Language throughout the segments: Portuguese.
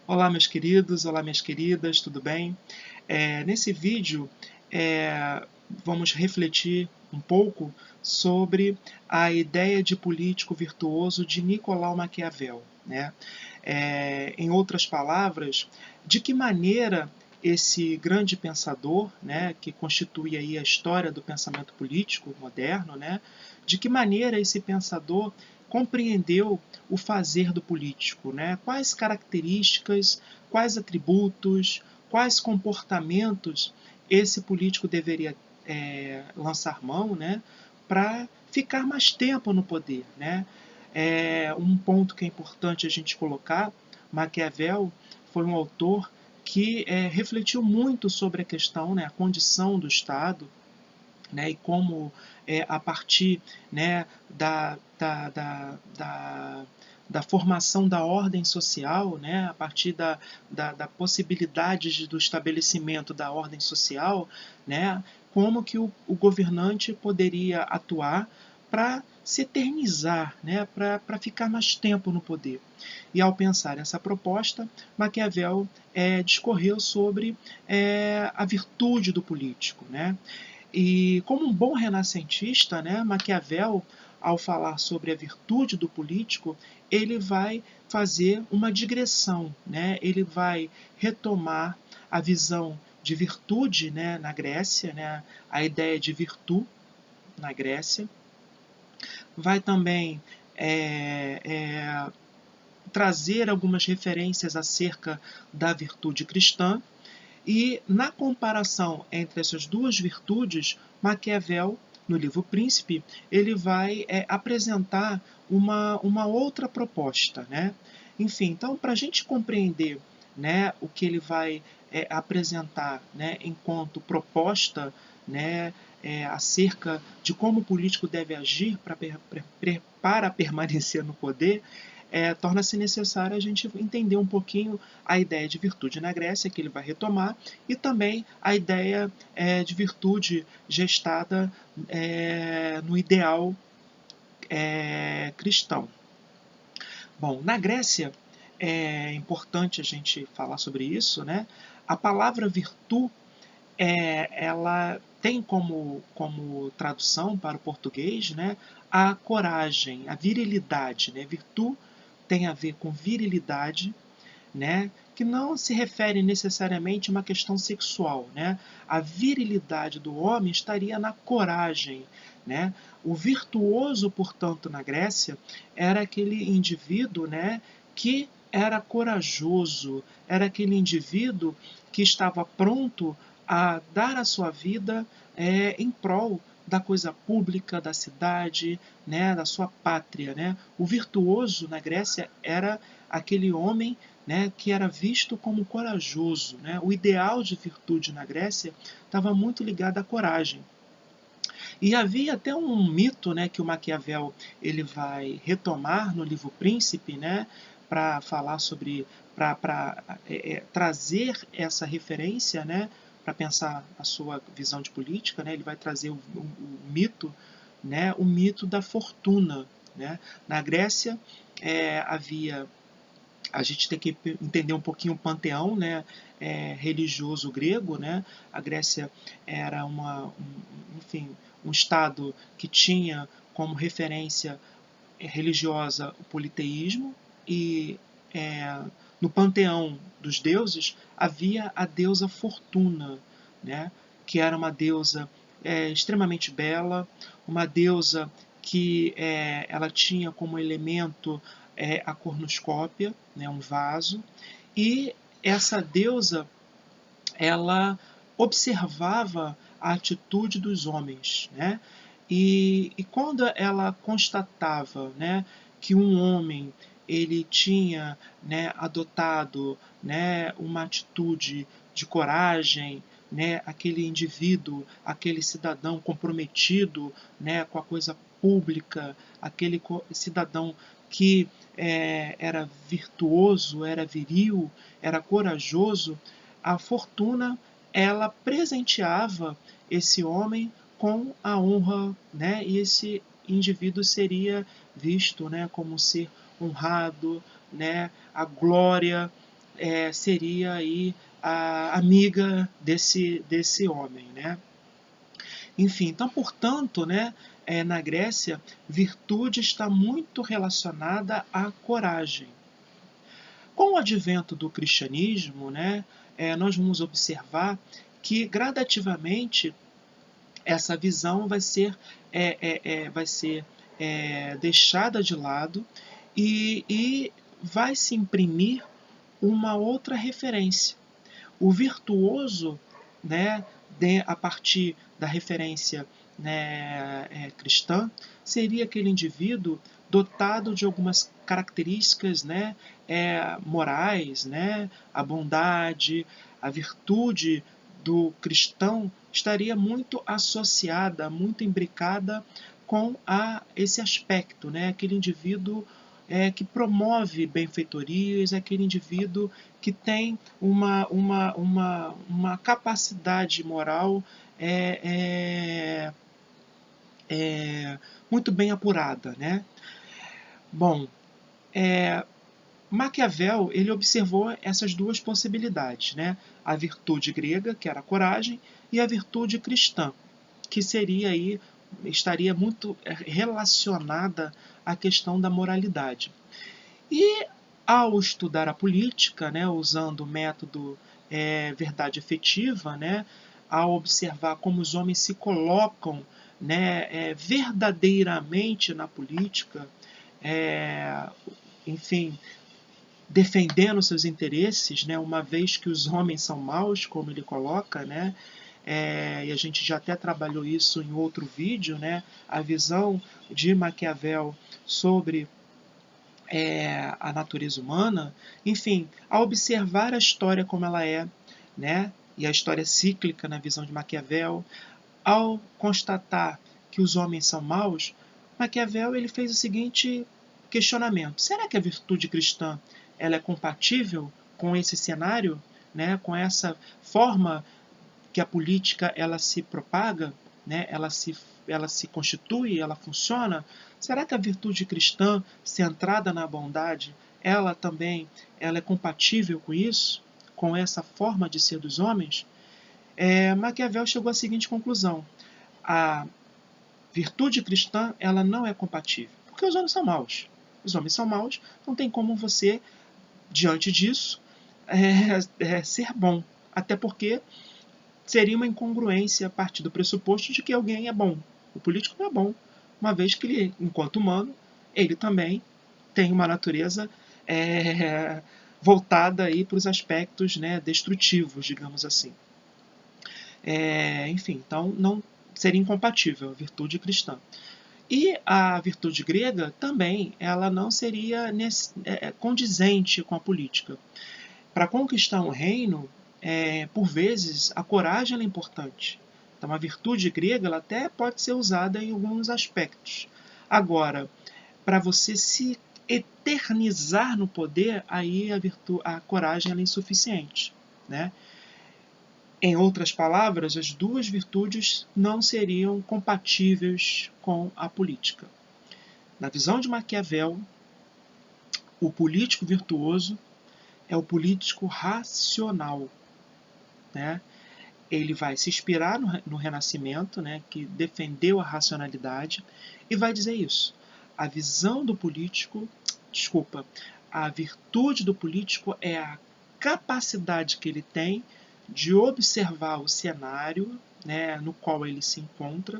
Olá, meus queridos, olá, minhas queridas, tudo bem? Nesse vídeo, vamos refletir um pouco sobre a ideia de político virtuoso de Nicolau Maquiavel, né? Em outras palavras, de que maneira esse grande pensador, né, que constitui aí a história do pensamento político moderno, né, de que maneira esse pensador compreendeu o fazer do político, né? Quais características, quais atributos, quais comportamentos esse político deveria lançar mão, né, para ficar mais tempo no poder, né? Um ponto que é importante a gente colocar: Maquiavel foi um autor que refletiu muito sobre a questão, né, a condição do Estado, né, e como a partir, né, da formação da ordem social, né, a partir da possibilidade do estabelecimento da ordem social, né, como que o governante poderia atuar para se eternizar, né, para ficar mais tempo no poder. E ao pensar essa proposta, Maquiavel discorreu sobre a virtude do político, né? E como um bom renascentista, né, Maquiavel, ao falar sobre a virtude do político, ele vai fazer uma digressão, né? Ele vai retomar a visão de virtude, né, na Grécia, né, a ideia de virtu na Grécia, vai também trazer algumas referências acerca da virtude cristã. E na comparação entre essas duas virtudes, Maquiavel, no livro Príncipe, ele vai apresentar uma outra proposta, né? Enfim, então, para a gente compreender, né, o que ele vai apresentar, né, enquanto proposta, né, acerca de como o político deve agir para permanecer no poder, torna-se necessário a gente entender um pouquinho a ideia de virtude na Grécia, que ele vai retomar, e também a ideia de virtude gestada no ideal cristão. Bom, na Grécia, é importante a gente falar sobre isso, né? A palavra virtu, ela tem como tradução para o português, né, a coragem, a virilidade, né? Virtu tem a ver com virilidade, né, que não se refere necessariamente a uma questão sexual, né? A virilidade do homem estaria na coragem, né? O virtuoso, portanto, na Grécia, era aquele indivíduo, né, que era corajoso, era aquele indivíduo que estava pronto a dar a sua vida em prol da coisa pública, da cidade, né, da sua pátria, né? O virtuoso na Grécia era aquele homem, né, que era visto como corajoso, né? O ideal de virtude na Grécia estava muito ligado à coragem. E havia até um mito, né, que o Maquiavel ele vai retomar no livro Príncipe, né, para falar sobre, para trazer essa referência, né, para pensar a sua visão de política, né, ele vai trazer o mito, né, o mito da fortuna, né? Na Grécia havia, a gente tem que entender um pouquinho o panteão, né, religioso grego, né? A Grécia era enfim, um estado que tinha como referência religiosa o politeísmo, e é, no panteão dos deuses havia a deusa Fortuna, né, que era uma deusa extremamente bela, uma deusa que ela tinha como elemento a cornucópia, né, um vaso, e essa deusa ela observava a atitude dos homens, né? E quando ela constatava, né, que um homem ele tinha, né, adotado, né, uma atitude de coragem, né, aquele indivíduo, aquele cidadão comprometido, né, com a coisa pública, aquele cidadão que era virtuoso, era viril, era corajoso, a fortuna ela presenteava esse homem com a honra, né? E esse indivíduo seria visto, né, como um ser honrado, né? A glória seria aí a amiga desse homem, né? Enfim, então, portanto, né, na Grécia, virtude está muito relacionada à coragem. Com o advento do cristianismo, né, nós vamos observar que gradativamente essa visão vai ser deixada de lado e vai se imprimir uma outra referência. O virtuoso, né, a partir da referência, né, cristã, seria aquele indivíduo dotado de algumas características, né, morais, né, a bondade, a virtude do cristão estaria muito associada, muito imbricada com esse aspecto, né, aquele indivíduo que promove benfeitorias, aquele indivíduo que tem uma capacidade moral é, muito bem apurada, né? Bom, Maquiavel ele observou essas duas possibilidades, né? A virtude grega, que era a coragem, e a virtude cristã, que estaria muito relacionada à questão da moralidade. E ao estudar a política, né, usando o método verdade efetiva, né, ao observar como os homens se colocam, né, verdadeiramente na política, enfim, defendendo seus interesses, né, uma vez que os homens são maus, como ele coloca, né, e a gente já até trabalhou isso em outro vídeo, né, a visão de Maquiavel sobre a natureza humana, enfim, ao observar a história como ela é, né, e a história cíclica na visão de Maquiavel, ao constatar que os homens são maus, Maquiavel ele fez o seguinte questionamento: será que a virtude cristã ela é compatível com esse cenário, né, com essa forma que a política ela se propaga, né, ela se constitui, ela funciona? Será que a virtude cristã, centrada na bondade, ela também ela é compatível com isso? Com essa forma de ser dos homens? Maquiavel chegou à seguinte conclusão: a virtude cristã ela não é compatível, porque os homens são maus. Os homens são maus, não tem como você, diante disso, ser bom. Até porque seria uma incongruência a partir do pressuposto de que alguém é bom. O político não é bom, uma vez que ele, enquanto humano, ele também tem uma natureza voltada aí para os aspectos, né, destrutivos, digamos assim. Enfim, então não seria incompatível a virtude cristã. E a virtude grega também, ela não seria condizente com a política. Para conquistar um reino, por vezes, a coragem é importante. Então, a virtude grega ela até pode ser usada em alguns aspectos. Agora, para você se eternizar no poder, aí a coragem é insuficiente, né? Em outras palavras, as duas virtudes não seriam compatíveis com a política. Na visão de Maquiavel, o político virtuoso é o político racional, né? Ele vai se inspirar no Renascimento, né, que defendeu a racionalidade, e vai dizer isso. A visão do político, a virtude do político é a capacidade que ele tem de observar o cenário, né, no qual ele se encontra,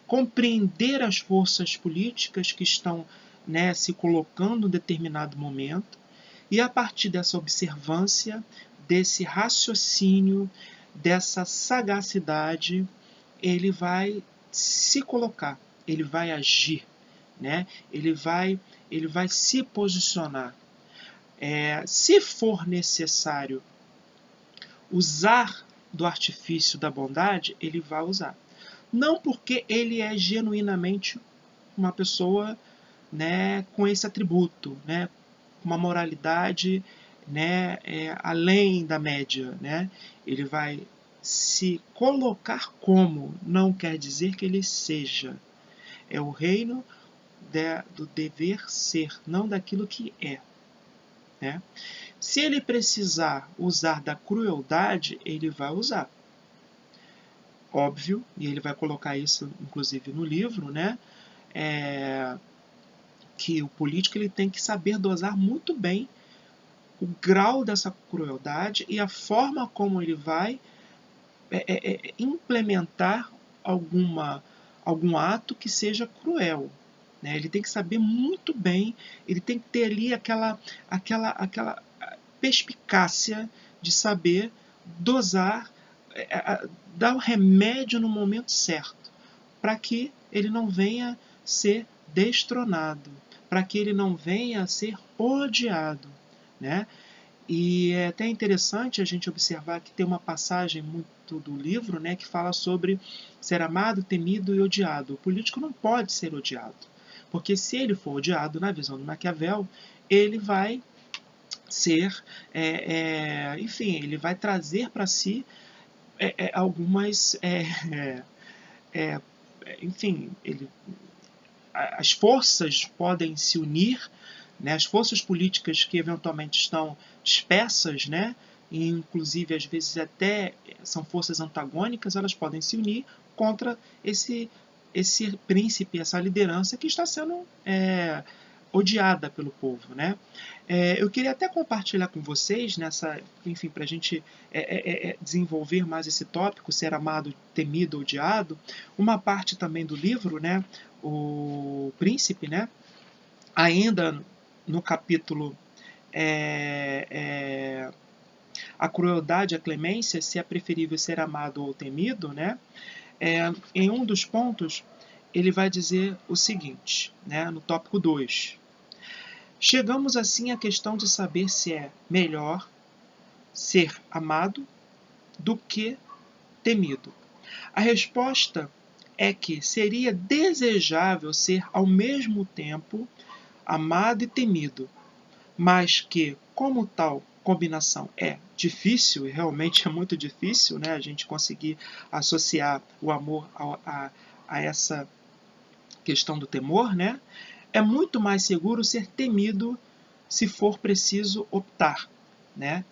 compreender as forças políticas que estão, né, se colocando em determinado momento, e a partir dessa observância, desse raciocínio, dessa sagacidade, ele vai se colocar, ele vai agir, né? ele vai se posicionar. Se for necessário usar do artifício da bondade, ele vai usar. Não porque ele é genuinamente uma pessoa, né, com esse atributo, né, uma moralidade, né, além da média, né? Ele vai se colocar como, não quer dizer que ele seja. É o reino do dever ser, não daquilo que é. né? Se ele precisar usar da crueldade, ele vai usar. Óbvio, e ele vai colocar isso, inclusive, no livro, né? Que o político ele tem que saber dosar muito bem o grau dessa crueldade e a forma como ele vai implementar algum ato que seja cruel. Né? Ele tem que saber muito bem, ele tem que ter ali aquela perspicácia de saber dosar, dar o remédio no momento certo, para que ele não venha ser destronado, para que ele não venha a ser odiado. Né? E é até interessante a gente observar que tem uma passagem muito do livro, né, que fala sobre ser amado, temido e odiado. O político não pode ser odiado, porque se ele for odiado na visão de Maquiavel, ele vai ser, enfim, ele vai trazer para si algumas, enfim, as forças podem se unir, né, as forças políticas que eventualmente estão dispersas, né, e inclusive às vezes até são forças antagônicas, elas podem se unir contra esse príncipe, essa liderança que está sendo odiada pelo povo, né? Eu queria até compartilhar com vocês enfim, para a gente desenvolver mais esse tópico, ser amado, temido, odiado, uma parte também do livro, né? O príncipe, né? Ainda no capítulo a crueldade, a clemência, se é preferível ser amado ou temido, né? Em um dos pontos, ele vai dizer o seguinte, né? No tópico 2. Chegamos assim à questão de saber se é melhor ser amado do que temido. A resposta é que seria desejável ser ao mesmo tempo amado e temido, mas que, como tal combinação é difícil, e realmente é muito difícil, né, a gente conseguir associar o amor a essa questão do temor, né, é muito mais seguro ser temido se for preciso optar. Né?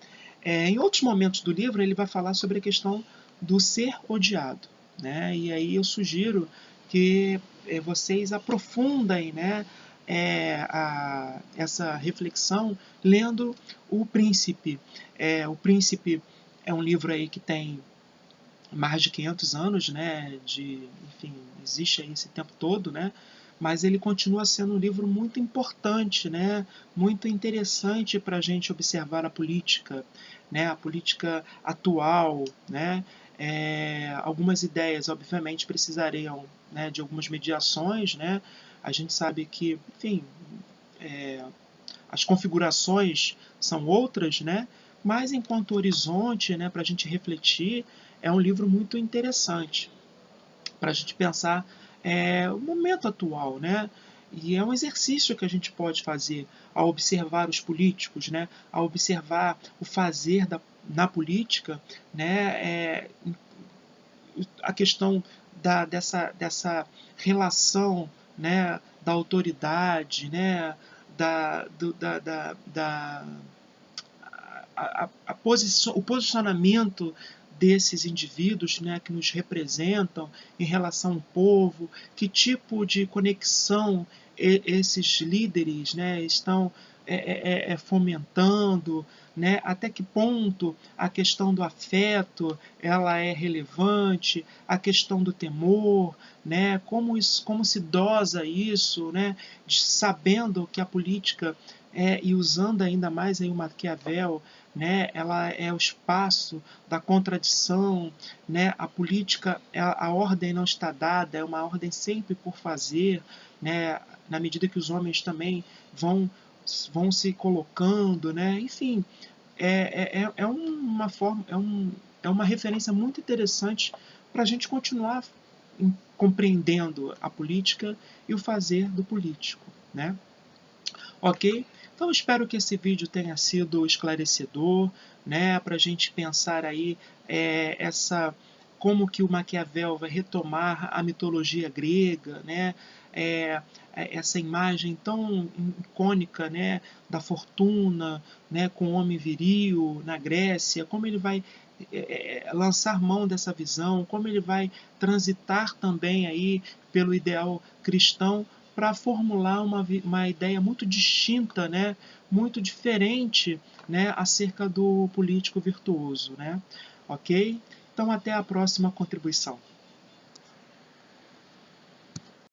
Em outros momentos do livro, ele vai falar sobre a questão do ser odiado. Né? E aí eu sugiro que vocês aprofundem, né, essa reflexão lendo O Príncipe. O Príncipe é um livro aí que tem mais de 500 anos, né, enfim, existe aí esse tempo todo, né, mas ele continua sendo um livro muito importante, né, muito interessante para a gente observar a política atual, né, algumas ideias, obviamente, precisariam, né, de algumas mediações, né, a gente sabe que, enfim, as configurações são outras, né, mas enquanto horizonte, né, para a gente refletir, é um livro muito interessante para a gente pensar o momento atual, né? E é um exercício que a gente pode fazer ao observar os políticos, né? Ao observar o fazer na política, né? A questão dessa relação, né? Da autoridade, né? O posicionamento desses indivíduos, né, que nos representam em relação ao povo, que tipo de conexão esses líderes, né, estão fomentando, né, até que ponto a questão do afeto ela é relevante, a questão do temor, né, como se dosa isso, né, sabendo que a política e usando ainda mais aí o Maquiavel, né, ela é o espaço da contradição, né, a política, a ordem não está dada, é uma ordem sempre por fazer, né, na medida que os homens também vão se colocando, né, enfim, uma forma, uma referência muito interessante para a gente continuar compreendendo a política e o fazer do político, né? Ok? Então espero que esse vídeo tenha sido esclarecedor, né, para a gente pensar aí como que o Maquiavel vai retomar a mitologia grega, né, essa imagem tão icônica, né, da fortuna, né, com o homem viril na Grécia, como ele vai lançar mão dessa visão, como ele vai transitar também aí pelo ideal cristão para formular uma ideia muito distinta, né, muito diferente, né, acerca do político virtuoso, né? Ok? Então até a próxima contribuição.